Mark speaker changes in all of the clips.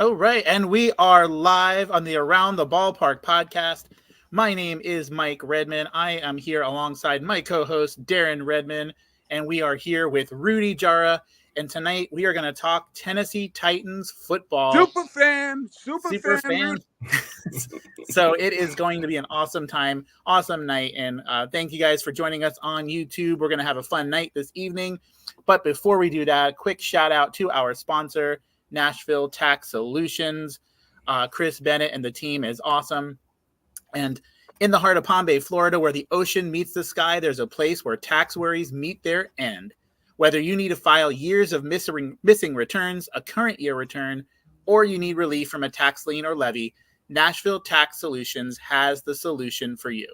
Speaker 1: Oh, right. And we are live on the Around the Ballpark podcast. My name is Mike Redman. I am here alongside my co-host, Darren Redman, and we are here with Rudy Jara. And tonight we are going to talk Tennessee Titans football.
Speaker 2: Super fan.
Speaker 1: So it is going to be an awesome time, awesome night. And thank you guys for joining us on YouTube. We're going to have a fun night this evening. But before we do that, quick shout out to our sponsor, Nashville Tax Solutions. Chris Bennett and the team is awesome. And in the heart of Palm Bay, Florida, where the ocean meets the sky, there's a place where tax worries meet their end. Whether you need to file years of missing returns, a current year return, or you need relief from a tax lien or levy, Nashville Tax Solutions has the solution for you.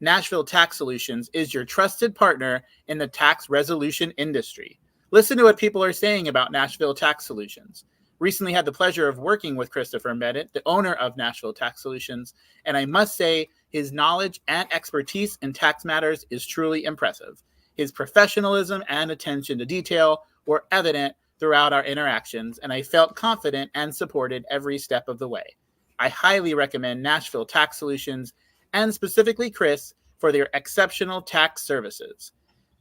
Speaker 1: Nashville Tax Solutions is your trusted partner in the tax resolution industry. Listen to what people are saying about Nashville Tax Solutions. Recently had the pleasure of working with Christopher Bennett, the owner of Nashville Tax Solutions, and I must say his knowledge and expertise in tax matters is truly impressive. His professionalism and attention to detail were evident throughout our interactions, and I felt confident and supported every step of the way. I highly recommend Nashville Tax Solutions, and specifically Chris, for their exceptional tax services.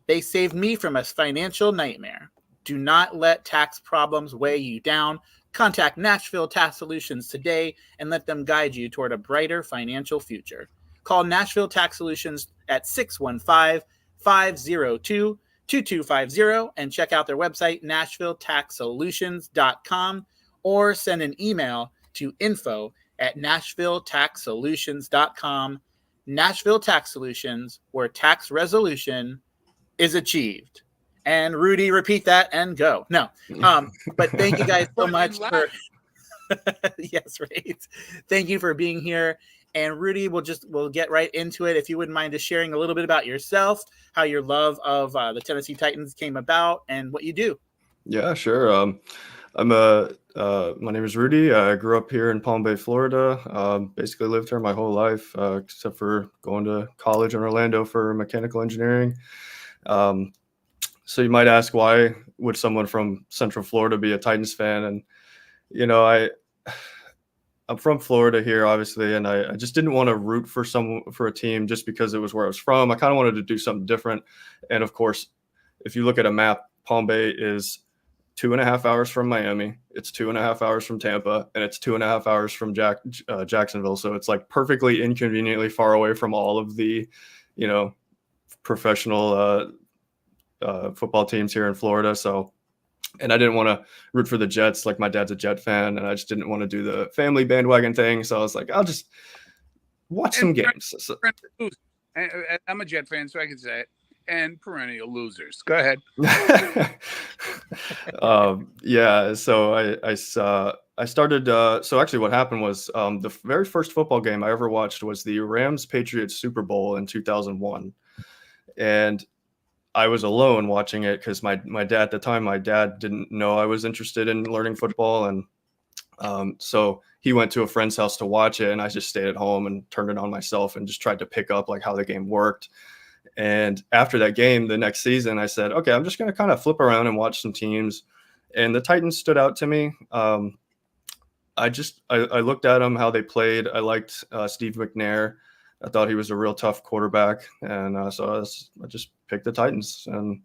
Speaker 1: They saved me from a financial nightmare. Do not let tax problems weigh you down. Contact Nashville Tax Solutions today and let them guide you toward a brighter financial future. Call Nashville Tax Solutions at 615-502-2250 and check out their website, nashvilletaxsolutions.com, or send an email to info@nashvilletaxsolutions.com. Nashville Tax Solutions, where tax resolution is achieved. And Rudy, repeat that and go. No, but thank you guys so much for. Yes, right. Thank you for being here. And Rudy, we'll get right into it. If you wouldn't mind just sharing a little bit about yourself, how your love of the Tennessee Titans came about, and what you do.
Speaker 3: Yeah, sure. My name is Rudy. I grew up here in Palm Bay, Florida. Basically lived here my whole life, except for going to college in Orlando for mechanical engineering. So you might ask, why would someone from Central Florida be a Titans fan? And, I'm from Florida here, obviously, and I just didn't want to root for a team just because it was where I was from. I kind of wanted to do something different. And of course, if you look at a map, Palm Bay is 2.5 hours from Miami. It's 2.5 hours from Tampa, and it's 2.5 hours from Jacksonville. So it's like perfectly inconveniently far away from all of the, professional football teams here in Florida. So, and I didn't want to root for the Jets. Like, my dad's a Jet fan, and I just didn't want to do the family bandwagon thing. So I was like, I'll just watch some games.
Speaker 2: I'm a Jet fan, so I can say it. And perennial losers. Go ahead.
Speaker 3: Yeah. So I started. So actually, what happened was the very first football game I ever watched was the Rams-Patriots Super Bowl in 2001, and I was alone watching it because my dad at the time, my dad didn't know I was interested in learning football, and so he went to a friend's house to watch it, and I just stayed at home and turned it on myself and just tried to pick up like how the game worked. And after that game, the next season, I said, okay, I'm just going to kind of flip around and watch some teams. And the Titans stood out to me. I looked at them, how they played. I liked Steve McNair. I thought he was a real tough quarterback. And so I just picked the Titans and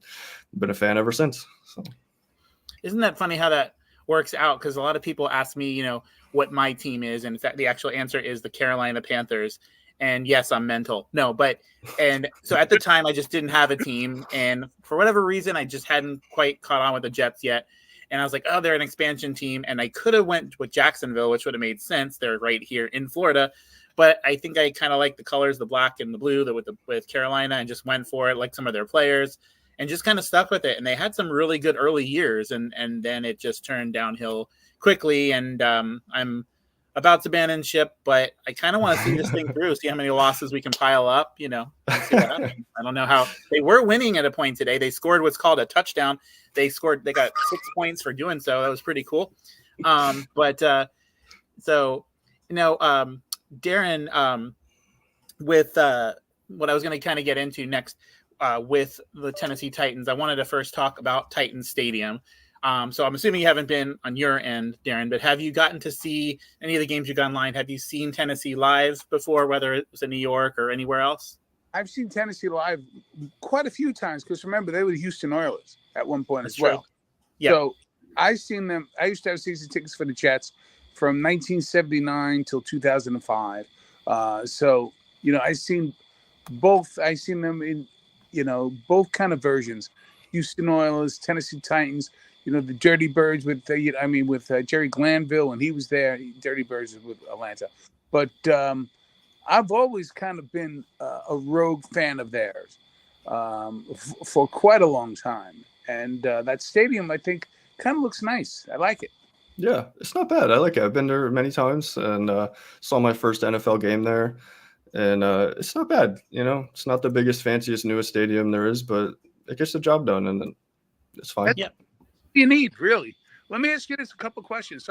Speaker 3: been a fan ever since. So,
Speaker 1: isn't that funny how that works out? Because a lot of people ask me, what my team is. And in fact, the actual answer is the Carolina Panthers. And yes, I'm mental. No, and so at the time I just didn't have a team. And for whatever reason, I just hadn't quite caught on with the Jets yet. And I was like, oh, they're an expansion team. And I could have went with Jacksonville, which would have made sense. They're right here in Florida. But I think I kind of like the colors, the black and the blue with Carolina, and just went for it, like some of their players, and just kind of stuck with it. And they had some really good early years. And then it just turned downhill quickly. And I'm about to abandon ship, but I kind of want to see this thing through, see how many losses we can pile up, see what happens. I don't know how they were winning at a point today. They scored what's called a touchdown. They got 6 points for doing so. That was pretty cool. Darren, with what I was going to kind of get into next with the Tennessee Titans, I wanted to first talk about Titans Stadium. So I'm assuming you haven't been on your end, Darren, but have you gotten to see any of the games you've gone online? Have you seen Tennessee live before, whether it was in New York or anywhere else?
Speaker 2: I've seen Tennessee live quite a few times because remember they were the Houston Oilers at one point
Speaker 1: That's
Speaker 2: as well.
Speaker 1: Yeah.
Speaker 2: So I've seen them. I used to have season tickets for the Jets from 1979 till 2005. So I've seen both. I've seen them in both kind of versions: Houston Oilers, Tennessee Titans. The Dirty Birds with Jerry Glanville, and he was there. Dirty Birds with Atlanta, but I've always kind of been a rogue fan of theirs for quite a long time. And that stadium, I think, kind of looks nice. I like it.
Speaker 3: Yeah, it's not bad. I like it. I've been there many times and saw my first NFL game there. And it's not bad. It's not the biggest, fanciest, newest stadium there is, but it gets the job done, and it's fine.
Speaker 1: Yeah.
Speaker 2: You need, really. Let me ask you this a couple of questions.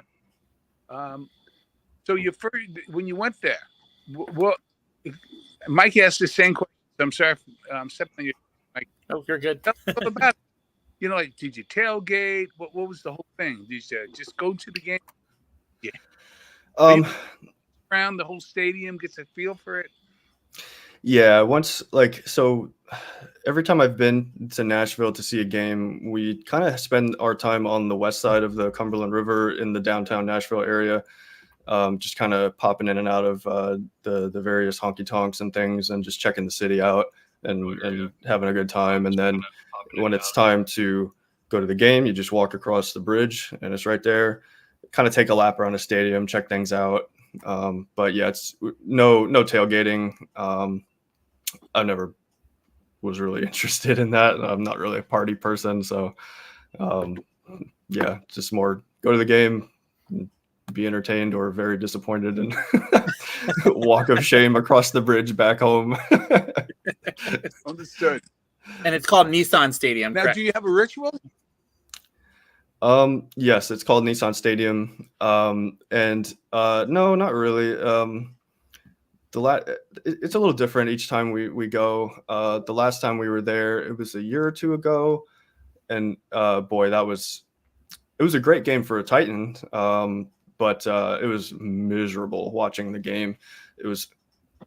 Speaker 2: So you first, when you went there, what Mike asked the same question. I'm sorry, I'm stepping on you, Mike.
Speaker 1: Oh, you're good.
Speaker 2: Tell us all about it. Did you tailgate? What was the whole thing? Did you just go to the game? Yeah. Around the whole stadium, gets a feel for it.
Speaker 3: Yeah, so every time I've been to Nashville to see a game, we kind of spend our time on the west side of the Cumberland River in the downtown Nashville area. Just kind of popping in and out of the various honky tonks and things, and just checking the city out and having a good time. And then when it's time to go to the game, you just walk across the bridge, and it's right there. Kind of take a lap around the stadium, check things out. But yeah, it's no tailgating. I never was really interested in that. I'm not really a party person, so yeah, just more go to the game, be entertained or very disappointed, and walk of shame across the bridge back home.
Speaker 2: Understood.
Speaker 1: And it's called Nissan Stadium.
Speaker 2: Now,
Speaker 1: correct?
Speaker 2: do you have a ritual?
Speaker 3: Yes, it's called Nissan Stadium. And no, not really. It's a little different each time we go. The last time we were there, it was a year or two ago, and boy, it was a great game for a Titan. But it was miserable watching the game. It was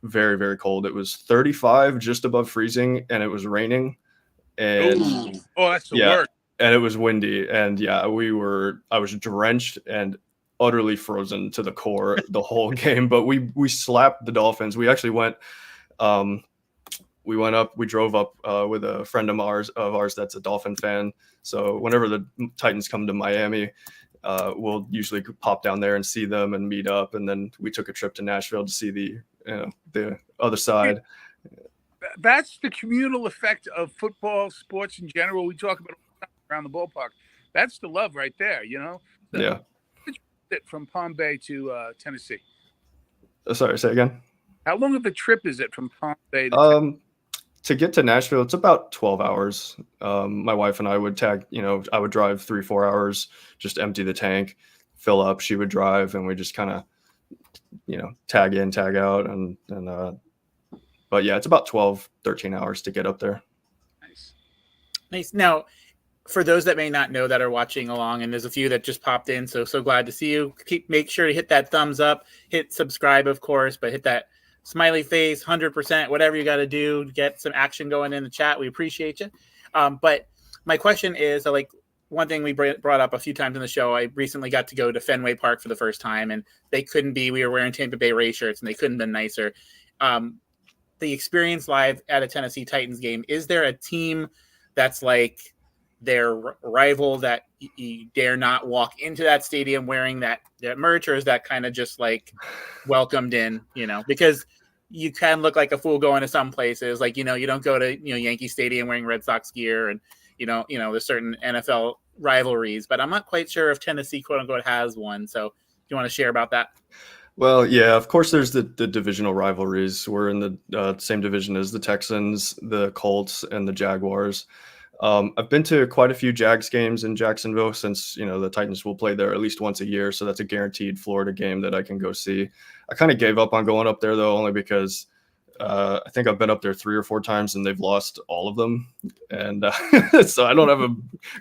Speaker 3: very, very cold. It was 35, just above freezing, and it was raining. And
Speaker 2: that's the worst.
Speaker 3: And it was windy. And yeah, I was drenched and utterly frozen to the core the whole game. But we slapped the Dolphins. We actually went we drove up with a friend of ours that's a Dolphin fan. So whenever the Titans come to Miami, we'll usually pop down there and see them and meet up. And then we took a trip to Nashville to see the other side.
Speaker 2: That's the communal effect of football, sports in general. We talk about it around the ballpark. That's the love right there,
Speaker 3: Yeah.
Speaker 2: From Palm Bay to Tennessee.
Speaker 3: Sorry, say again.
Speaker 2: How long of a trip is it from Palm Bay to
Speaker 3: get to Nashville? It's about 12 hours. My wife and I would I would drive 3-4 hours, just empty the tank, fill up. She would drive, and we just kind of, tag in, tag out. But yeah, it's about 12, 13 hours to get up there.
Speaker 1: Nice. Now, for those that may not know that are watching along, and there's a few that just popped in, so glad to see you. Make sure to hit that thumbs up, hit subscribe, of course, but hit that smiley face, 100%, whatever you got to do to get some action going in the chat. We appreciate you. But my question is, one thing we brought up a few times in the show, I recently got to go to Fenway Park for the first time, and we were wearing Tampa Bay Ray shirts, and they couldn't have been nicer. The experience live at a Tennessee Titans game, is there a team that's like their rival that you dare not walk into that stadium wearing that merch, or is that kind of just like welcomed in, because you can look like a fool going to some places, you don't go to, Yankee Stadium wearing Red Sox gear, and, there's certain NFL rivalries, but I'm not quite sure if Tennessee, quote unquote, has one. So do you want to share about that?
Speaker 3: Well, yeah, of course, there's the divisional rivalries. We're in the same division as the Texans, the Colts, and the Jaguars. I've been to quite a few Jags games in Jacksonville since, the Titans will play there at least once a year. So that's a guaranteed Florida game that I can go see. I kind of gave up on going up there, though, only because I think I've been up there 3 or 4 times and they've lost all of them. And so I don't have a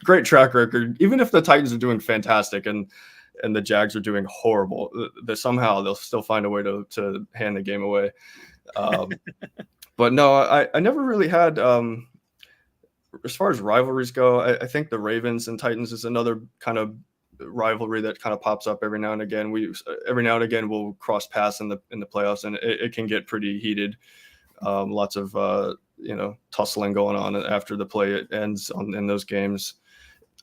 Speaker 3: great track record, even if the Titans are doing fantastic and the Jags are doing horrible. Somehow they'll still find a way to hand the game away. But no, I never really had, as far as rivalries go, I think the Ravens and Titans is another kind of rivalry that kind of pops up every now and again. Every now and again we'll cross paths in the playoffs, and it can get pretty heated. Lots of tussling going on after the play ends in those games.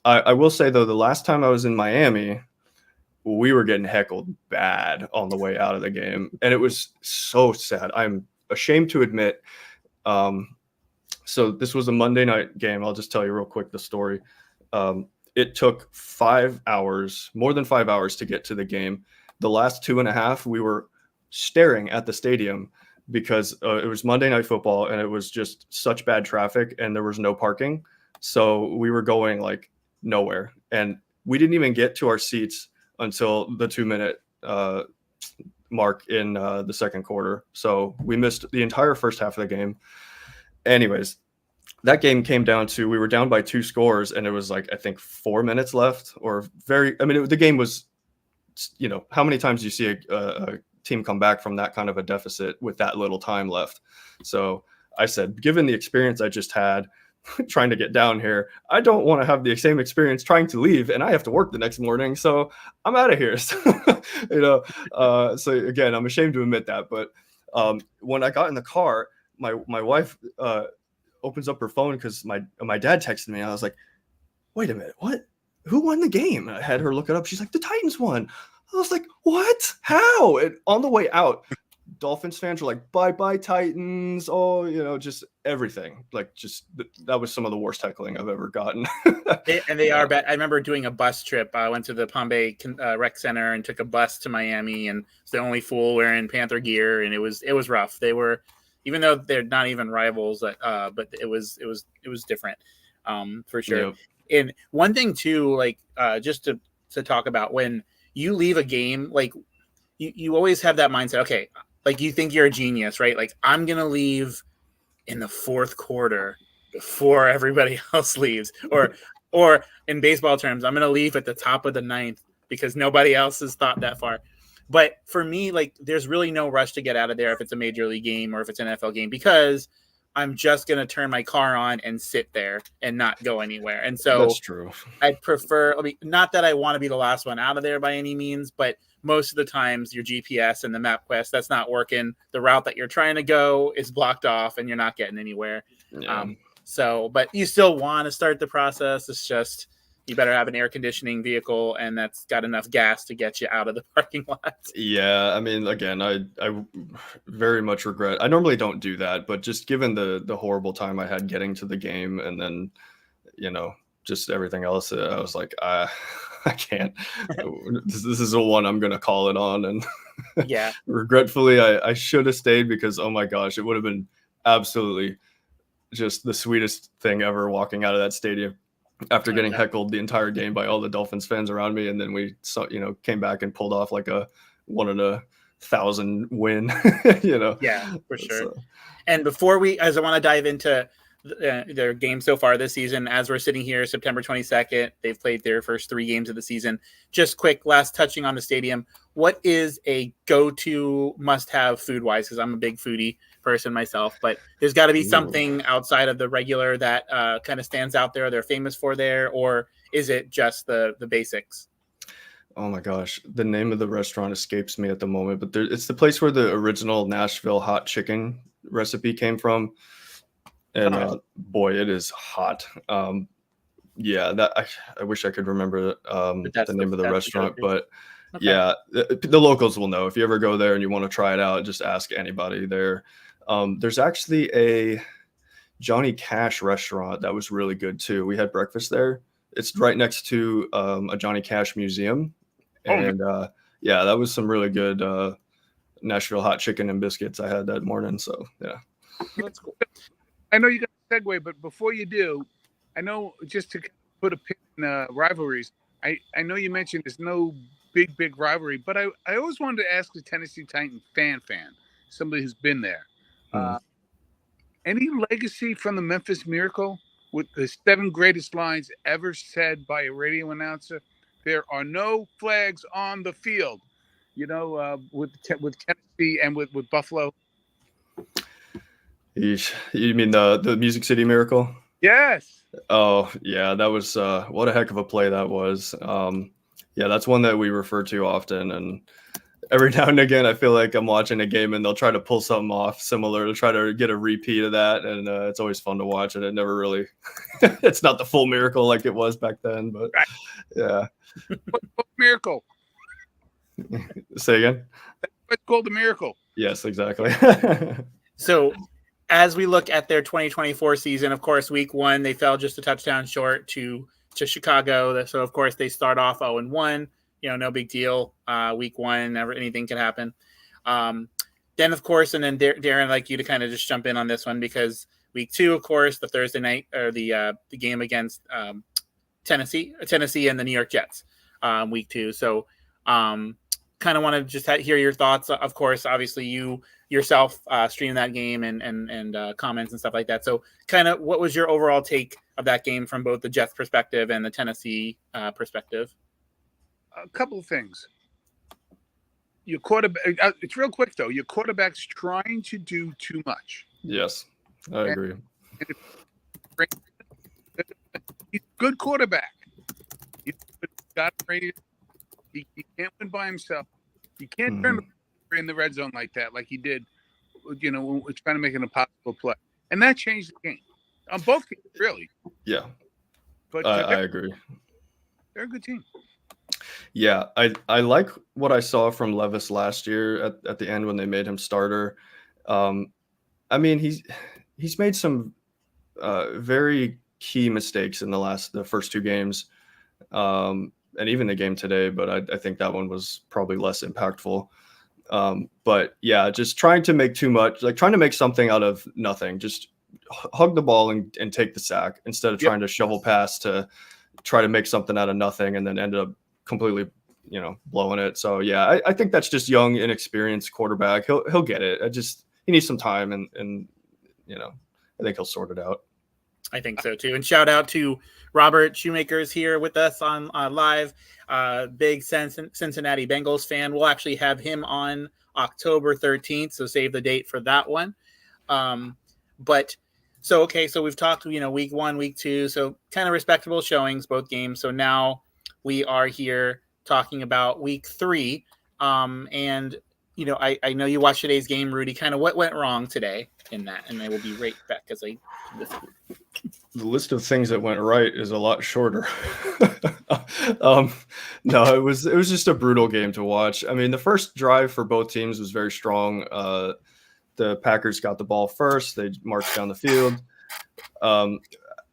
Speaker 3: I will say though, the last time I was in Miami, we were getting heckled bad on the way out of the game, and it was so sad. I'm ashamed to admit. So this was a Monday night game. I'll just tell you real quick the story. It took 5 hours, more than 5 hours, to get to the game. The last 2.5, we were staring at the stadium because it was Monday Night Football and it was just such bad traffic and there was no parking. So we were going like nowhere. And we didn't even get to our seats until the 2-minute mark in the second quarter. So we missed the entire first half of the game. Anyways, that game came down to, we were down by 2 scores and it was like, I think 4 minutes left the game was, how many times do you see a team come back from that kind of a deficit with that little time left? So I said, given the experience I just had trying to get down here, I don't want to have the same experience trying to leave and I have to work the next morning. So I'm out of here. So, so again, I'm ashamed to admit that. But when I got in the car, my wife opens up her phone because my dad texted me. I was like, wait a minute, what? Who won the game? And I had her look it up. She's like, the Titans won. I was like, what? How? And on the way out, Dolphins fans were like, bye Titans. Oh, just everything. Like, just that was some of the worst heckling I've ever gotten.
Speaker 1: They are bad. I remember doing a bus trip. I went to the Palm Bay Rec Center and took a bus to Miami, and was the only fool wearing Panther gear, and it was rough. They were, even though they're not even rivals, but it was different, for sure.
Speaker 3: Yep.
Speaker 1: And one thing too, like just to talk about, when you leave a game, like you always have that mindset. Okay, like you think you're a genius, right? Like, I'm gonna leave in the fourth quarter before everybody else leaves, or in baseball terms, I'm gonna leave at the top of the ninth because nobody else has thought that far. But for me, like, there's really no rush to get out of there if it's a major league game or if it's an NFL game, because I'm just going to turn my car on and sit there and not go anywhere. And so
Speaker 3: that's true.
Speaker 1: I'd prefer, not that I want to be the last one out of there by any means, but most of the times your GPS and the MapQuest, that's not working. The route that you're trying to go is blocked off and you're not getting anywhere.
Speaker 3: Yeah.
Speaker 1: But you still want to start the process. It's just, you better have an air conditioning vehicle and that's got enough gas to get you out of the parking lot.
Speaker 3: Yeah, I mean, again, I very much regret. I normally don't do that, but just given the horrible time I had getting to the game, and then just everything else, I was like, I can't. This is the one I'm gonna call it on, and
Speaker 1: yeah,
Speaker 3: regretfully, I should have stayed because, oh my gosh, it would have been absolutely just the sweetest thing ever walking out of that stadium after getting heckled the entire game by all the Dolphins fans around me. And then we came back and pulled off like a 1 in 1,000 win.
Speaker 1: Yeah, for sure. So. And before I want to dive into their game so far this season, as we're sitting here September 22nd, they've played their first 3 games of the season. Just quick last touching on the stadium, what is a go-to must-have food-wise? Because I'm a big foodie person myself, but there's got to be something outside of the regular that kind of stands out there they're famous for there, or is it just the basics?
Speaker 3: Oh my gosh, the name of the restaurant escapes me at the moment, but it's the place where the original Nashville hot chicken recipe came from, and boy, it is hot. Yeah, that I wish I could remember the name of the restaurant, but okay. Yeah, the locals will know. If you ever go there and you want to try it out, just ask anybody there. There's actually a Johnny Cash restaurant that was really good too. We had breakfast there. It's right next to a Johnny Cash museum. And yeah, that was some really good Nashville hot chicken and biscuits I had that morning. So yeah.
Speaker 1: That's cool.
Speaker 2: I know you got a segue, but before you do, I know, just to put a pin in rivalries, I know you mentioned there's no big rivalry, but I always wanted to ask a Tennessee Titan fan, somebody who's been there. Any legacy from the Memphis Miracle with the 7 greatest lines ever said by a radio announcer? There are no flags on the field. You know, with Tennessee and with Buffalo.
Speaker 3: Yeesh. You mean the Music City Miracle?
Speaker 2: Yes.
Speaker 3: Oh yeah, that was what a heck of a play that was. Yeah, that's one that we refer to often, and every now and again, I feel like I'm watching a game and they'll try to pull something off similar to try to get a repeat of that, and it's always fun to watch. And it never really, it's not the full miracle like it was back then, but
Speaker 2: right.
Speaker 3: Yeah.
Speaker 2: What miracle?
Speaker 3: Say again.
Speaker 2: What's called the miracle?
Speaker 3: Yes, exactly.
Speaker 1: So, as we look at their 2024 season, of course, week 1 they fell just a touchdown short to Chicago. So, of course, they start off 0-1. You know, no big deal. Week 1, never anything can happen. Then, of course, and then Darren, I'd like you to kind of just jump in on this one because week 2, of course, the Thursday night or the game against Tennessee and the New York Jets, week 2. So, kind of want to just hear your thoughts. Of course, obviously you yourself streamed that game and comments and stuff like that. So kind of what was your overall take of that game from both the Jets perspective and the Tennessee perspective?
Speaker 2: A couple of things. Your quarterback, it's real quick though. Your quarterback's trying to do too much.
Speaker 3: Yes, I agree.
Speaker 2: He's a good quarterback. He's got rated. He can't win by himself. You can't turn in the red zone like that, like he did, you know, trying to make an impossible play. And that changed the game. On both teams, really.
Speaker 3: Yeah.
Speaker 2: But
Speaker 3: I agree.
Speaker 2: They're a good team.
Speaker 3: Yeah, I like what I saw from Levis last year at the end when they made him starter. I mean, he's made some very key mistakes in the first 2 games. And even the game today, but I think that one was probably less impactful. But yeah, just trying to make too much, like trying to make something out of nothing. Just hug the ball and take the sack instead of trying to shovel pass to try to make something out of nothing and then end up completely, you know, blowing it. So yeah, I think that's just young, inexperienced quarterback. He'll get it. He needs some time and you know, I think he'll sort it out.
Speaker 1: I think so too. And shout out to Robert Shoemaker's here with us on live. Big Cincinnati Bengals fan. We'll actually have him on October 13th. So save the date for that one. But so we've talked, you know, week 1, week 2. So kind of respectable showings, both games. So now we are here talking about week 3. And, you know, I know you watched today's game, Rudy. Kind of what went wrong today in that? And I will be right back because
Speaker 3: the list of things that went right is a lot shorter. No, it was just a brutal game to watch. I mean, the first drive for both teams was very strong. The Packers got the ball first. They marched down the field.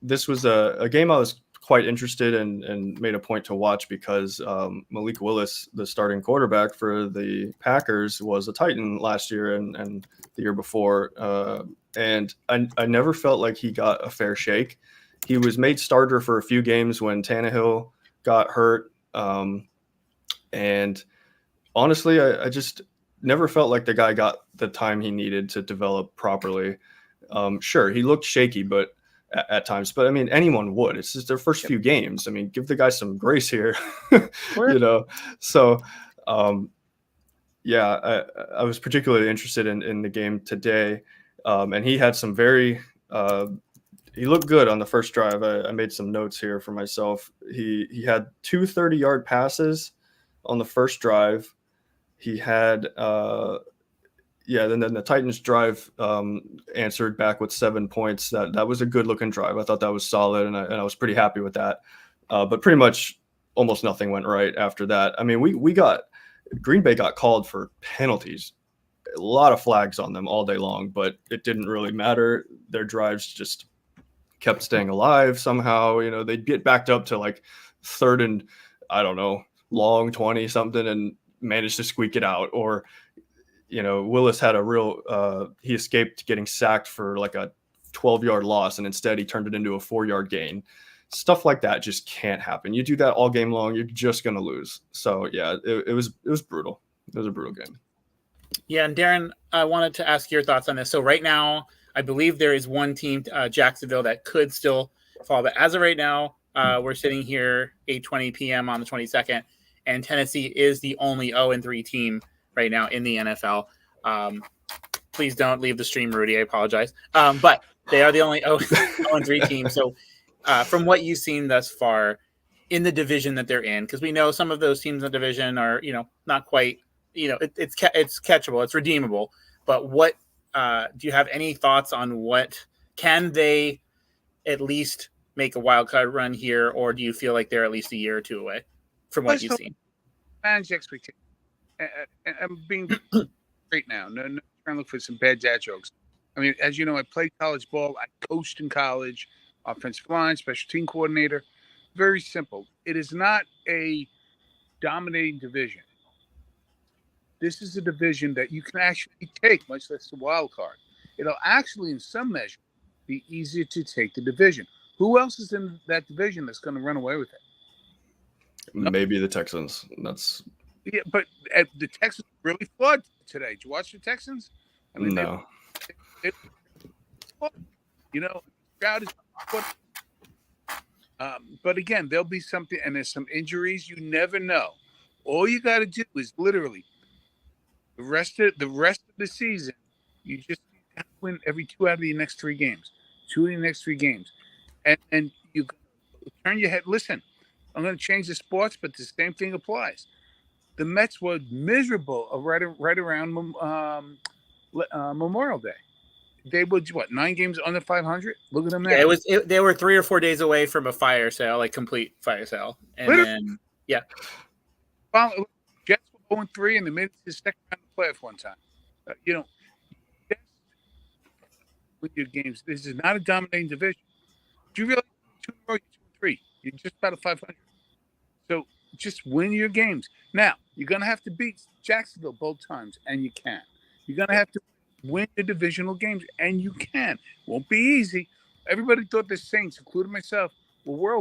Speaker 3: This was a game I was quite interested in and made a point to watch because Malik Willis, the starting quarterback for the Packers, was a Titan last year and the year before. And I never felt like he got a fair shake. He was made starter for a few games when Tannehill got hurt. And honestly, I just never felt like the guy got the time he needed to develop properly. Sure, he looked shaky, but at times, but I mean, anyone would. It's just their first few games. I mean, give the guy some grace here, you know? So, yeah, I was particularly interested in the game today. And he had some he looked good on the first drive. I made some notes here for myself. He had 2 30-yard passes on the first drive. He had, then the Titans drive answered back with 7 points. That was a good looking drive. I thought that was solid, and I was pretty happy with that. But pretty much almost nothing went right after that. I mean, Green Bay got called for penalties. A lot of flags on them all day long, but it didn't really matter. Their drives just kept staying alive somehow. You know, they'd get backed up to like 3rd and, I don't know, long 20 something and managed to squeak it out. Or, you know, Willis had he escaped getting sacked for like a 12-yard loss, and instead he turned it into a 4-yard gain. Stuff like that just can't happen. You do that all game long, you're just going to lose. So yeah, it was brutal. It was a brutal game.
Speaker 1: Yeah, and Darren, I wanted to ask your thoughts on this. So right now, I believe there is one team, Jacksonville, that could still fall. But as of right now, we're sitting here 8:20 p.m. on the 22nd, and Tennessee is the only 0-3 team right now in the NFL. Please don't leave the stream, Rudy. I apologize. But they are the only 0-3 team. So from what you've seen thus far in the division that they're in, because we know some of those teams in the division are, not quite, it's catchable, it's redeemable. But what do you have any thoughts on what can they at least make a wild card run here, or do you feel like they're at least a year or two away from what you've seen?
Speaker 2: Manage expectations. I'm being great now. No, trying to look for some bad dad jokes. I mean, as you know, I played college ball. I coached in college, offensive line, special team coordinator. Very simple. It is not a dominating division. This is a division that you can actually take, much less the wild card. It'll actually, in some measure, be easier to take the division. Who else is in that division that's going to run away with it?
Speaker 3: Maybe the Texans.
Speaker 2: Yeah, but the Texans really flawed today. Did you watch the Texans? I mean,
Speaker 3: no.
Speaker 2: Stroud is. But again, there'll be something, and there's some injuries. You never know. All you got to do is literally the rest of the season. You just win every 2 out of the next 3 games. 2 of the next 3 games, and you turn your head. Listen, I'm going to change the sports, but the same thing applies. The Mets were miserable right around Memorial Day. They were 9 games under 500. Look at them now.
Speaker 1: Yeah, they were 3 or 4 days away from a fire sale, like complete fire sale, and then
Speaker 2: Jets were 0-3, and they made it to the second round of the playoffs one time. With your games, this is not a dominating division. Do you realize 2 in a row, 2-3? You're just about a 500. So just win your games. Now you're gonna have to beat Jacksonville both times, and you can. You're gonna have to win the divisional games, and you can. Won't be easy. Everybody thought the Saints, including myself, were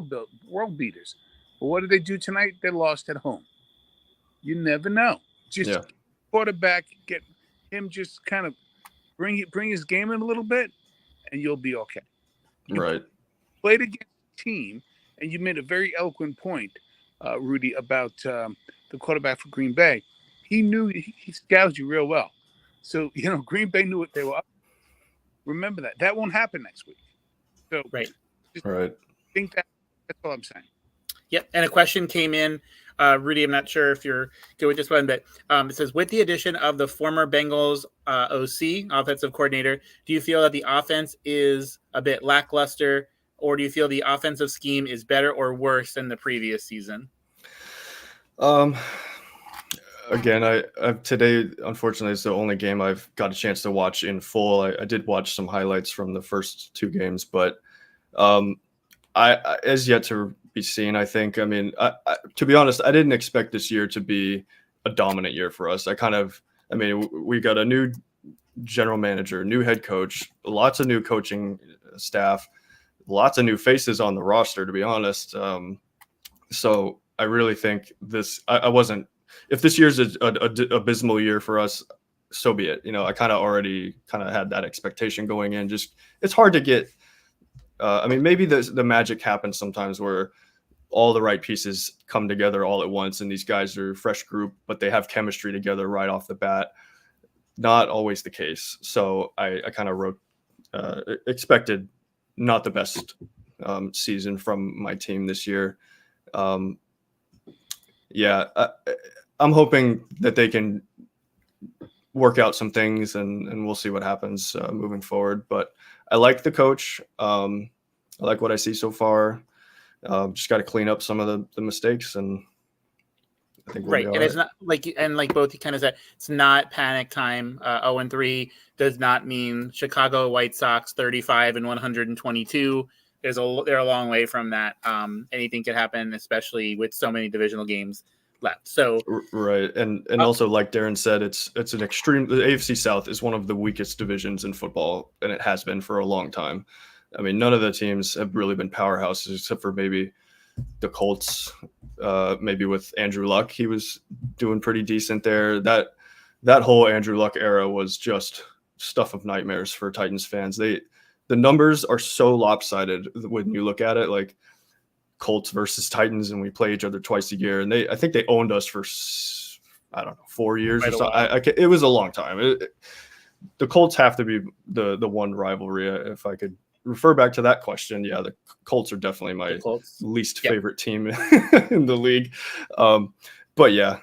Speaker 2: world beaters. But what did they do tonight? They lost at home. You never know. Just quarterback, get him just kind of bring his game in a little bit, and you'll be okay.
Speaker 3: Right.
Speaker 2: Played against a team, and you made a very eloquent point, Rudy, about the quarterback for Green Bay. He knew he scouted you real well. So, Green Bay knew what they were up to. Remember that. That won't happen next week. So,
Speaker 3: right.
Speaker 2: Think that's all I'm saying.
Speaker 1: Yep. And a question came in, Rudy, I'm not sure if you're good with this one, but it says, with the addition of the former Bengals OC, offensive coordinator, do you feel that the offense is a bit lackluster, or do you feel the offensive scheme is better or worse than the previous season?
Speaker 3: Again, I today, unfortunately, is the only game I've got a chance to watch in full. I did watch some highlights from the first 2 games, but I is yet to be seen, I think. I mean, to be honest, I didn't expect this year to be a dominant year for us. We got a new general manager, new head coach, lots of new coaching staff, lots of new faces on the roster, to be honest. So I really think I wasn't. If this year's a abysmal year for us, so be it. I kind of already had that expectation going in. Just it's hard to get. Maybe the magic happens sometimes where all the right pieces come together all at once, and these guys are a fresh group, but they have chemistry together right off the bat. Not always the case. So I kind of expected not the best season from my team this year. I'm hoping that they can work out some things, and we'll see what happens moving forward. But I like the coach. I like what I see so far. Just got to clean up some of the mistakes, and I think we'll be all right.
Speaker 1: It's not like both you kind of said, it's not panic time. 0-3 does not mean Chicago White Sox 35 and 122. They're a long way from that. Anything could happen, especially with so many divisional games left. So
Speaker 3: right, and also like Darren said, it's an extreme. The AFC South is one of the weakest divisions in football, and it has been for a long time. I mean, none of the teams have really been powerhouses except for maybe the Colts. Maybe with Andrew Luck, he was doing pretty decent there. That that whole Andrew Luck era was just stuff of nightmares for Titans fans. The numbers are so lopsided when you look at it, like Colts versus Titans, and we play each other twice a year. And I think they owned us for, I don't know, 4 years or something. It was a long time. The Colts have to be the one rivalry. If I could refer back to that question, yeah, the Colts are definitely my least favorite team in the league. But yeah.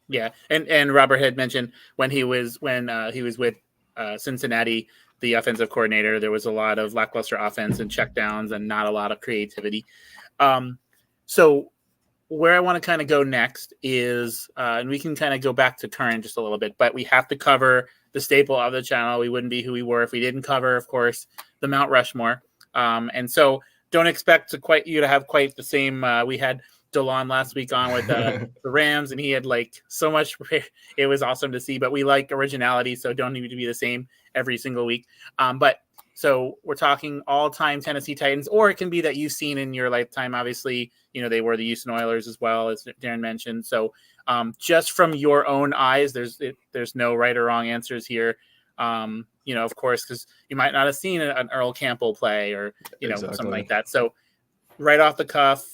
Speaker 1: Yeah, and Robert had mentioned when he was with Cincinnati, the offensive coordinator, there was a lot of lackluster offense and checkdowns and not a lot of creativity. So where I want to kind of go next is, and we can kind of go back to current just a little bit, but we have to cover the staple of the channel. We wouldn't be who we were if we didn't cover, of course, the Mount Rushmore. And so don't expect you to have quite the same. We had DeLon last week on with the Rams, and he had like so much. It was awesome to see, but we like originality, so don't need to be the same every single week. But so we're talking all-time Tennessee Titans, or it can be that you've seen in your lifetime. Obviously, they were the Houston Oilers as well, as Darren mentioned. So just from your own eyes, there's no right or wrong answers here. Of course, because you might not have seen an Earl Campbell play or something like that. So right off the cuff,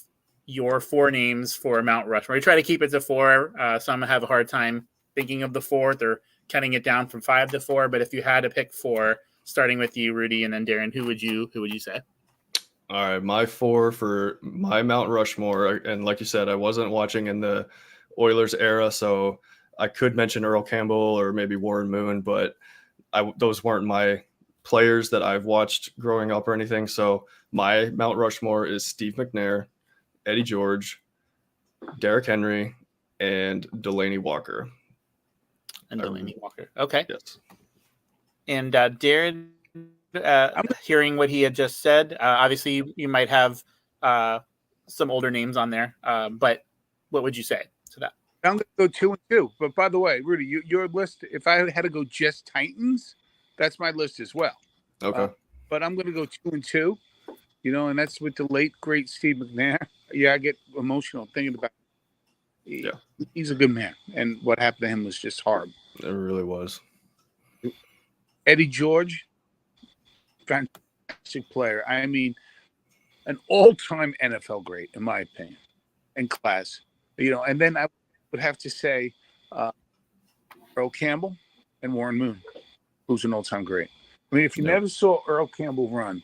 Speaker 1: your 4 names for Mount Rushmore. We try to keep it to 4. Some have a hard time thinking of the 4th or cutting it down from 5 to 4. But if you had to pick 4, starting with you, Rudy, and then Darren, who would you say?
Speaker 3: All right, my 4 for my Mount Rushmore, and like you said, I wasn't watching in the Oilers era, so I could mention Earl Campbell or maybe Warren Moon, but those weren't my players that I've watched growing up or anything. So my Mount Rushmore is Steve McNair, Eddie George, Derrick Henry, and Delaney Walker.
Speaker 1: Okay.
Speaker 3: Yes.
Speaker 1: And Darren, hearing what he had just said, obviously you might have some older names on there, but what would you say to that?
Speaker 2: I'm going to go 2 and 2. But by the way, Rudy, your list, if I had to go just Titans, that's my list as well.
Speaker 3: Okay.
Speaker 2: But I'm going to go 2 and 2, and that's with the late, great Steve McNair. Yeah, I get emotional thinking about it. Yeah. He's a good man. And what happened to him was just horrible.
Speaker 3: It really was.
Speaker 2: Eddie George, fantastic player. I mean, an all-time NFL great, in my opinion, and class. And then I would have to say Earl Campbell and Warren Moon, who's an all-time great. I mean, if you never saw Earl Campbell run,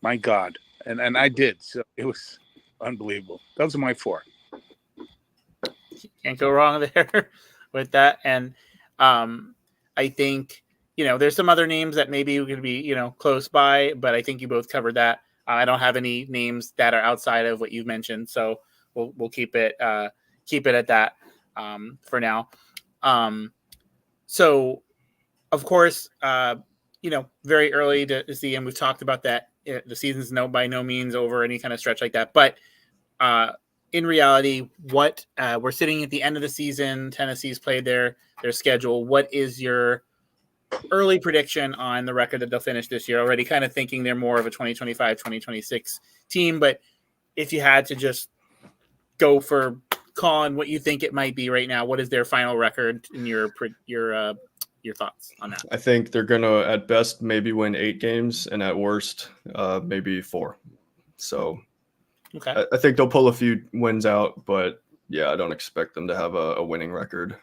Speaker 2: my God, and I did, so it was unbelievable. Those are my 4.
Speaker 1: Can't go wrong there with that. And I think, there's some other names that maybe we could be, close by, but I think you both covered that. I don't have any names that are outside of what you've mentioned, so we'll keep it at that for now. So, of course, very early to see, and we've talked about that. The season's by no means over any kind of stretch like that, but in reality, what we're sitting at the end of the season. Tennessee's played their schedule. What is your early prediction on the record that they'll finish this year? Already kind of thinking they're more of a 2025, 2026 team, but if you had to just go for calling what you think it might be right now, what is their final record in your thoughts on that?
Speaker 3: I think they're going to, at best, maybe win 8 games, and at worst, maybe 4. So
Speaker 1: okay.
Speaker 3: I think they'll pull a few wins out, but yeah, I don't expect them to have a winning record.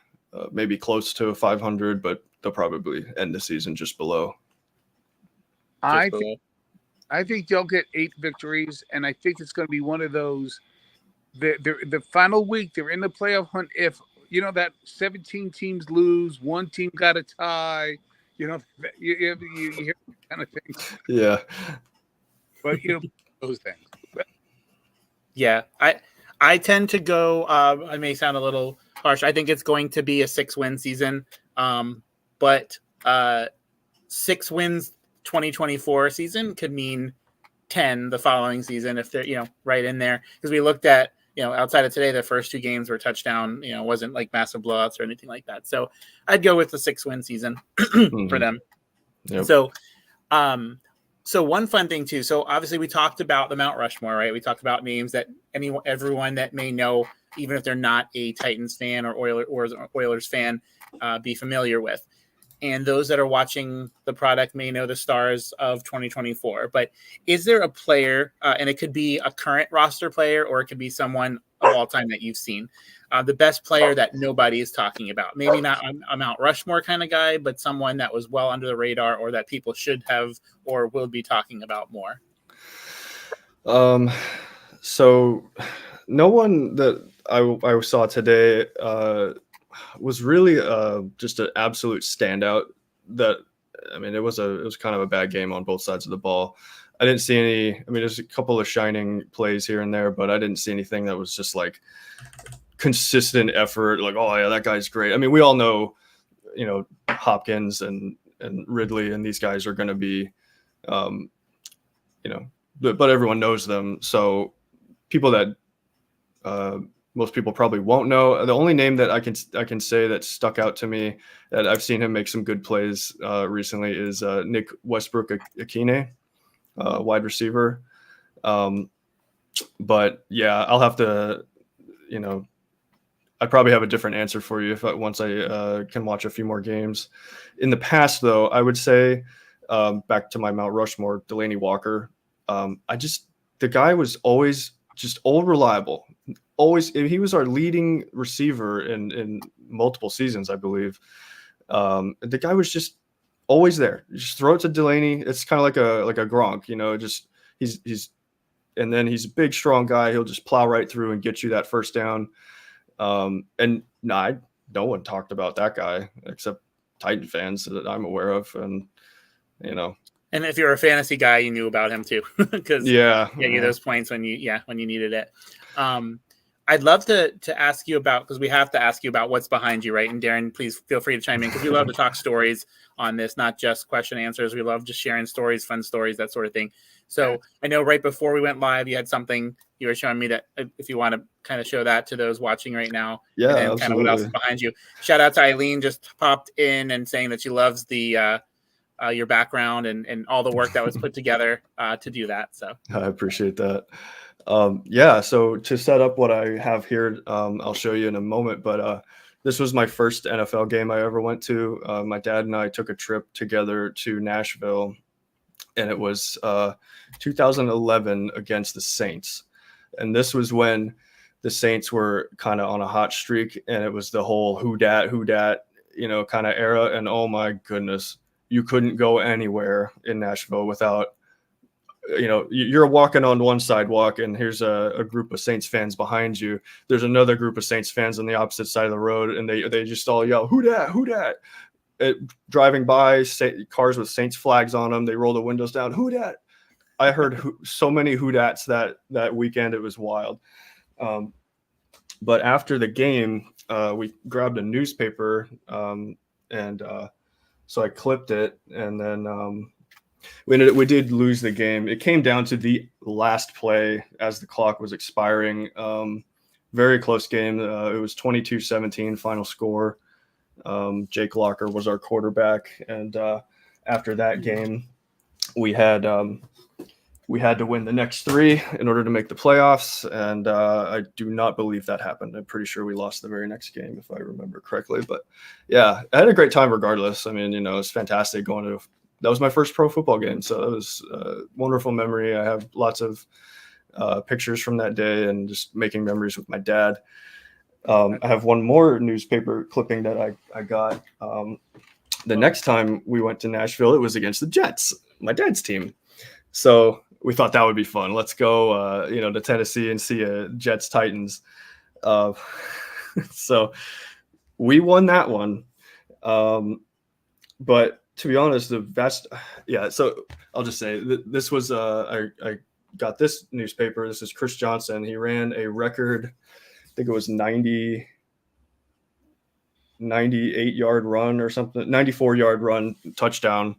Speaker 3: Maybe close to 500, but they'll probably end the season just below.
Speaker 2: I think they'll get 8 victories, and I think it's going to be one of those. The final week, they're in the playoff hunt. If that 17 teams lose, one team got a tie, you hear kind of things.
Speaker 3: Yeah,
Speaker 2: but those things.
Speaker 1: Yeah, I tend to go. I may sound a little harsh. I think it's going to be a 6-win season. But 6 wins 2024 season could mean 10 the following season if they're right in there, because we looked at outside of today, the first 2 games were touchdown, wasn't like massive blowouts or anything like that. So I'd go with the 6-win season for them.
Speaker 3: Yep.
Speaker 1: So So one fun thing too. So obviously we talked about the Mount Rushmore, right? We talked about names that everyone that may know, even if they're not a Titans fan or Oilers fan, be familiar with. And those that are watching the product may know the stars of 2024. But is there a player, and it could be a current roster player, or it could be someone of all time that you've seen, the best player that nobody is talking about? Maybe not a Mount Rushmore kind of guy, but someone that was well under the radar, or that people should have or will be talking about more.
Speaker 3: So no one that I saw today was really just an absolute standout. That, I mean, it was kind of a bad game on both sides of the ball. I didn't see any. I mean, there's a couple of shining plays here and there, but I didn't see anything that was just like consistent effort. Like, oh yeah, that guy's great. I mean, we all know, Hopkins and Ridley and these guys are going to be, but everyone knows them. So people that most people probably won't know. The only name that I can say that stuck out to me that I've seen him make some good plays recently is Nick Westbrook-Akine, wide receiver. But yeah, I'll have to, I probably have a different answer for you once I can watch a few more games. In the past, though, I would say back to my Mount Rushmore, Delaney Walker. The guy was always just all reliable. Always, he was our leading receiver in multiple seasons, I believe. The guy was just always there. You just throw it to Delaney. It's kind of like a Gronk, just and then he's a big, strong guy. He'll just plow right through and get you that first down. No one talked about that guy except Titan fans that I'm aware of. And,
Speaker 1: And if you're a fantasy guy, you knew about him too, because those points when you needed it. I'd love to ask you about, because we have to ask you about what's behind you, right? And Darren, please feel free to chime in, because we love to talk stories on this, not just question answers. We love just sharing stories, fun stories, that sort of thing. So I know right before we went live, you had something you were showing me that if you want to kind of show that to those watching right now.
Speaker 3: Yeah,
Speaker 1: and then
Speaker 3: absolutely.
Speaker 1: kind of what else is behind you. Shout out to Eileen, just popped in and saying that she loves the your background and all the work that was put together to do that. So
Speaker 3: I appreciate that. So to set up what I have here, I'll show you in a moment, but this was my first NFL game I ever went to. My dad and I took a trip together to Nashville, and it was 2011 against the Saints. And this was when the Saints were kind of on a hot streak, and it was the whole who dat, kind of era. And oh my goodness, you couldn't go anywhere in Nashville without, you're walking on one sidewalk and here's a group of Saints fans behind you. There's another group of Saints fans on the opposite side of the road, and they just all yell, who dat? Driving by, cars with Saints flags on them, they roll the windows down, who dat? I heard so many who dats that weekend. It was wild. But after the game, we grabbed a newspaper, so I clipped it, and then we did lose the game. It came down to the last play as the clock was expiring. Very close game. It was 22-17 final score. Jake Locker was our quarterback, and after that game, we had to win the next three in order to make the playoffs, and I do not believe that happened. I'm pretty sure we lost the very next game, if I remember correctly. But yeah, I had a great time regardless. I mean, it's fantastic that was my first pro football game, so it was a wonderful memory. I have lots of pictures from that day and just making memories with my dad. I have one more newspaper clipping that I got. The next time we went to Nashville, it was against the Jets, my dad's team. So we thought that would be fun. Let's go, to Tennessee and see a Jets Titans. So we won that one. But to be honest, so I'll just say this was, I got this newspaper. This is Chris Johnson. He ran a record, I think it was 98-yard run or something, 94-yard run touchdown.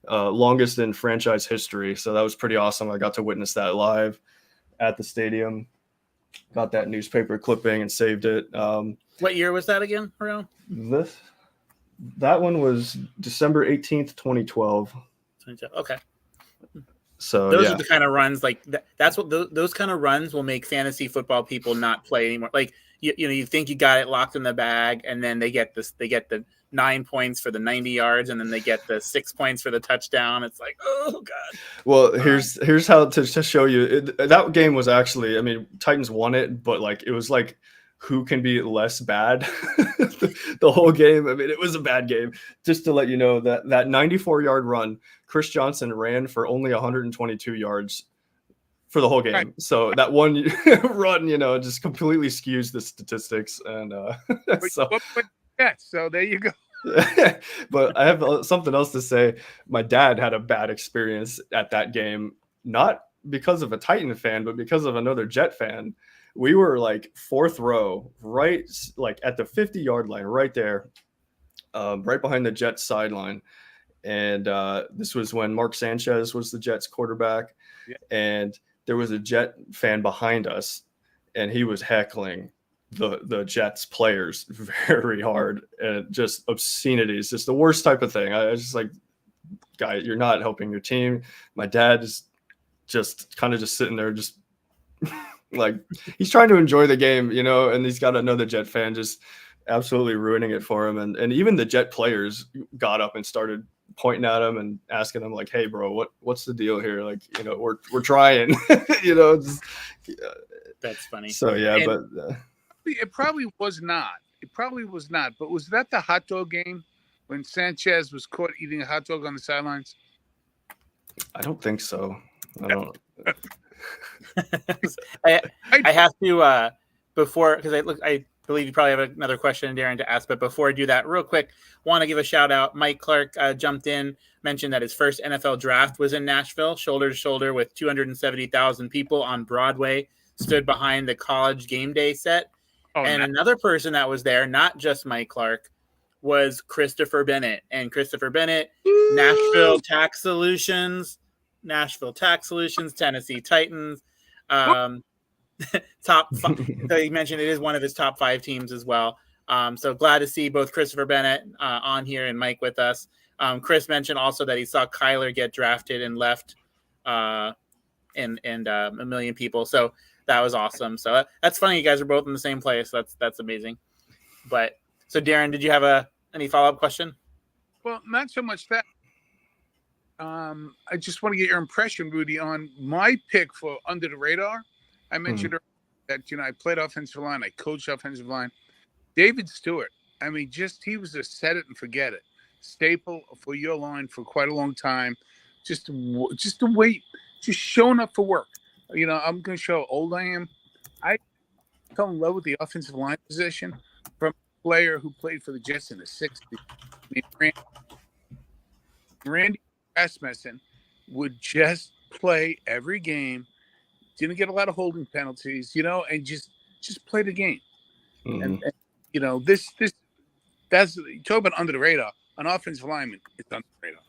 Speaker 3: Longest in franchise history. So that was pretty awesome. I got to witness that live at the stadium. Got that newspaper clipping and saved it.
Speaker 1: What year was that again, around?
Speaker 3: That one was December 18th, 2012.
Speaker 1: Okay.
Speaker 3: So
Speaker 1: those
Speaker 3: yeah,
Speaker 1: are the kind of runs like that's what those kind of runs will make fantasy football people not play anymore. Like you think you got it locked in the bag, and then they get the 9 points for the 90 yards, and then they get the 6 points for the touchdown. It's like, oh god.
Speaker 3: well, here's how to show you that game was actually. I mean, Titans won it, but like it was like who can be less bad the whole game. I mean, it was a bad game. Just to let you know that 94-yard run, Chris Johnson ran for only 122 yards for the whole game.
Speaker 2: Right.
Speaker 3: So that one run, just completely skews the statistics. And
Speaker 2: so there you go.
Speaker 3: but I have something else to say. My dad had a bad experience at that game, not because of a Titan fan, but because of another Jet fan. We were like fourth row, right, like at the 50-yard line, right there, right behind the Jets sideline. And this was when Mark Sanchez was the Jets quarterback. Yeah. And there was a Jet fan behind us, and he was heckling the Jets players very hard, and just obscenities, just the worst type of thing. I was just like, guy, you're not helping your team. My dad is just kind of just sitting there, just like he's trying to enjoy the game, and he's got another Jet fan just absolutely ruining it for him. And even the Jet players got up and started pointing at him and asking him like, hey bro, what's the deal here? Like, we're trying, just,
Speaker 1: that's funny.
Speaker 3: So yeah, but
Speaker 2: it probably was not. But was that the hot dog game when Sanchez was caught eating a hot dog on the sidelines?
Speaker 3: I don't think so. I don't.
Speaker 1: I have to before, because I believe you probably have another question, Darren, to ask. But before I do that, real quick, want to give a shout out. Mike Clark jumped in, mentioned that his first NFL draft was in Nashville, shoulder to shoulder with 270,000 people on Broadway, stood behind the College Game Day set. Oh, and another person that was there, not just Mike Clark, was Christopher Bennett. And Christopher Bennett, Nashville Tax Solutions, Tennessee Titans. Top five. So he mentioned it is one of his top 5 teams as well. So glad to see both Christopher Bennett on here and Mike with us. Chris mentioned also that he saw Kyler get drafted and left and a million people. So that was awesome. So that's funny. You guys are both in the same place. That's amazing. But so Darren, did you have any follow-up question?
Speaker 2: Well, not so much that. I just want to get your impression, Rudy, on my pick for Under the Radar. I mentioned that, I played offensive line. I coached offensive line. David Stewart. I mean, he was a set it and forget it staple for your line for quite a long time. Just to wait, just showing up for work. I'm going to show how old I am. I fell in love with the offensive line position from a player who played for the Jets in the 60s. Randy Rasmussen would just play every game. Didn't get a lot of holding penalties, and just play the game. Mm-hmm. And that's you talk about under the radar. An offensive lineman is under the radar.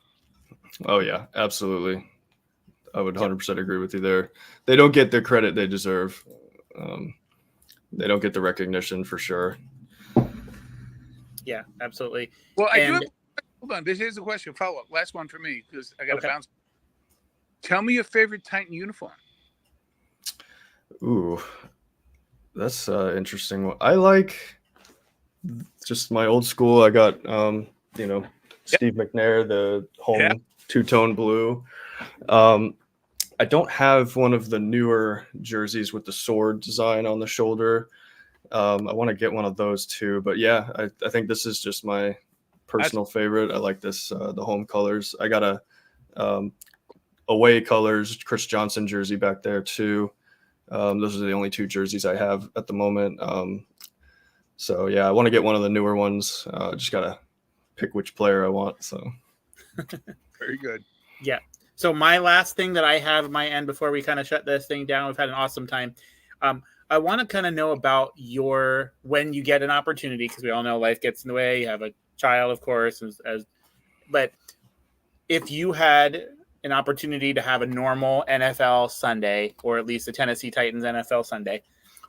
Speaker 3: Oh yeah, absolutely. I would 100% agree with you there. They don't get the credit they deserve. They don't get the recognition for sure.
Speaker 1: Yeah, absolutely.
Speaker 2: Well, hold on. This is a question. Follow up. Last one for me because I got to bounce. Tell me your favorite Titan uniform.
Speaker 3: Ooh, that's interesting one. I like just my old school. I got Steve McNair, the home two-tone blue. I don't have one of the newer jerseys with the sword design on the shoulder. I want to get one of those too. But yeah, I think this is just my personal favorite. I like this, the home colors. I got a away colors Chris Johnson jersey back there too. Those are the only 2 jerseys I have at the moment. So yeah, I want to get one of the newer ones. Just gotta pick which player I want. So
Speaker 2: very good.
Speaker 1: Yeah. So my last thing that I have at my end before we kind of shut this thing down, we've had an awesome time. I want to kind of know about when you get an opportunity, because we all know life gets in the way. You have a child, of course, but if you had an opportunity to have a normal NFL Sunday, or at least the Tennessee Titans NFL Sunday,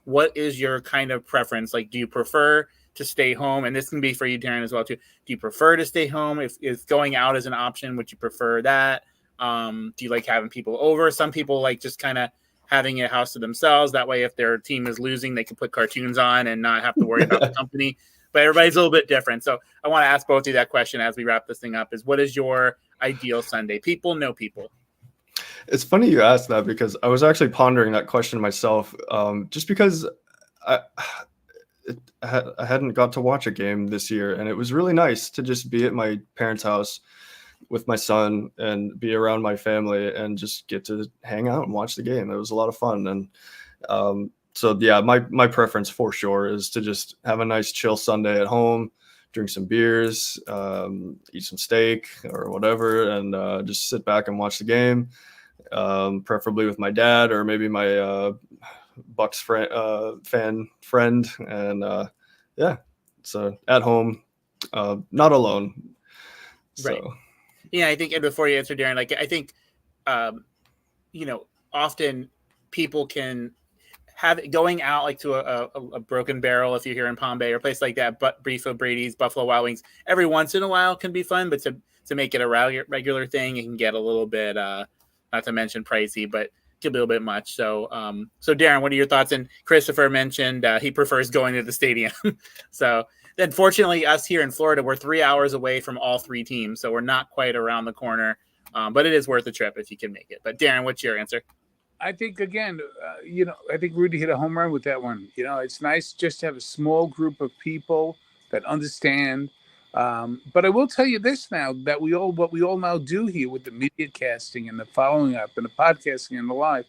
Speaker 1: what is your kind of preference? Like, do you prefer to stay home? And this can be for you, Darren, as well too. Do you prefer to stay home? If going out is an option, would you prefer that? Do you like having people over? Some people like just kind of having a house to themselves. That way, if their team is losing, they can put cartoons on and not have to worry about the company. But everybody's a little bit different. So I want to ask both of you that question as we wrap this thing up: is what is your ideal Sunday? People, no people.
Speaker 3: It's funny you asked that because I was actually pondering that question myself. Just because I hadn't got to watch a game this year, and it was really nice to just be at my parents' house with my son and be around my family and just get to hang out and watch the game. It was a lot of fun. And so yeah, my preference for sure is to just have a nice chill Sunday at home, drink some beers, eat some steak or whatever, and just sit back and watch the game, preferably with my dad or maybe my Bucks fan friend. And yeah, so at home, not alone. So.
Speaker 1: Right. Yeah, I think, and before you answer, Darren, like I think, often people can have it going out like to a Broken Barrel if you're here in Palm Bay or a place like that, but Briefo Brady's, Buffalo Wild Wings, every once in a while can be fun, but to make it a regular thing, it can get a little bit, not to mention pricey, but a little bit much. So Darren, what are your thoughts? And Christopher mentioned he prefers going to the stadium. So unfortunately, us here in Florida, we're 3 hours away from all three teams, so we're not quite around the corner. But it is worth a trip if you can make it. But Darren, what's your answer?
Speaker 2: I think again, I think Rudy hit a home run with that one. It's nice just to have a small group of people that understand. But I will tell you this now, that what we all now do here with the media casting and the following up and the podcasting and the live,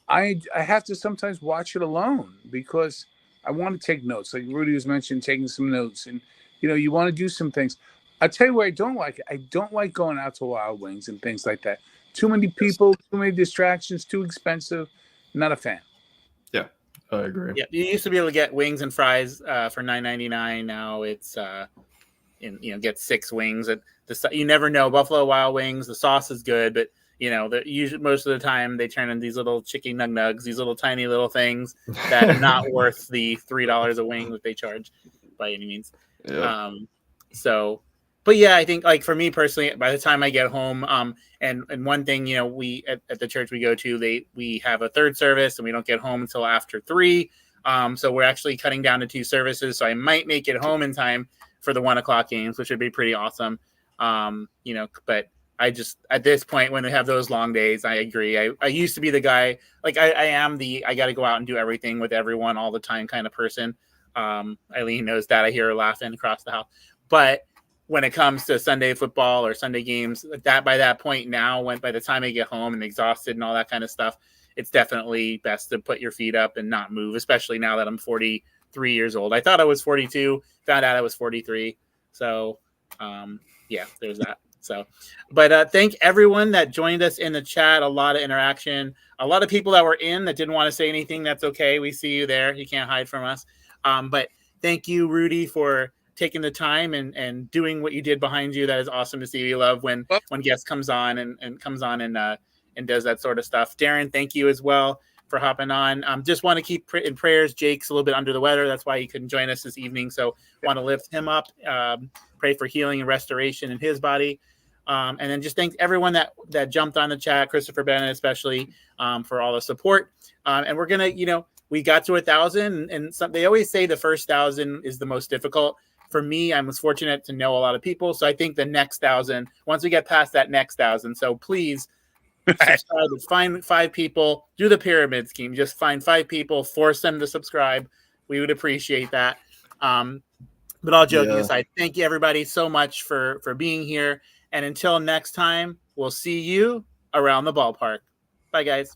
Speaker 2: I have to sometimes watch it alone because I want to take notes. Like Rudy was mentioned, taking some notes, and you want to do some things. I'll tell you where I don't like it. I don't like going out to Wild Wings and things like that. Too many people, too many distractions, too expensive. Not a fan.
Speaker 3: Yeah, I agree.
Speaker 1: Yeah, you used to be able to get wings and fries for $9.99. Now it's get 6 wings. You never know. Buffalo Wild Wings, the sauce is good, but usually most of the time they turn in these little chicken nugs, these little tiny little things that are not worth the $3 a wing that they charge by any means.
Speaker 3: Yeah.
Speaker 1: But yeah, I think like for me personally, by the time I get home, and one thing, we at the church we go to, we have a third service and we don't get home until after 3. So we're actually cutting down to 2 services. So I might make it home in time for the 1 o'clock games, which would be pretty awesome. But I just, at this point, when they have those long days, I agree. I used to be the guy, like I am I got to go out and do everything with everyone all the time kind of person. Eileen knows that. I hear her laughing across the house. But when it comes to Sunday football or Sunday games, by that point now, by the time I get home and exhausted and all that kind of stuff, it's definitely best to put your feet up and not move, especially now that I'm 43 years old. I thought I was 42, found out I was 43. So, yeah, there's that. So, but thank everyone that joined us in the chat. A lot of interaction, a lot of people that were in that didn't want to say anything. That's okay. We see you there. You can't hide from us. But thank you, Rudy, for taking the time and doing what you did behind you. That is awesome to see. We love when guest comes on and comes on and does that sort of stuff. Darren, thank you as well for hopping on. Just want to keep in prayers. Jake's a little bit under the weather. That's why he couldn't join us this evening. So want to lift him up, pray for healing and restoration in his body. And then just thank everyone that jumped on the chat, Christopher Bennett especially, for all the support. And we're going to, we got to 1,000 and they always say the first 1,000 is the most difficult. For me, I was fortunate to know a lot of people. So I think the next 1,000, once we get past that next 1,000. So please subscribe, find 5 people, do the pyramid scheme. Just find 5 people, force them to subscribe. We would appreciate that. But all joking aside, thank you everybody so much for being here. And until next time, we'll see you around the ballpark. Bye, guys.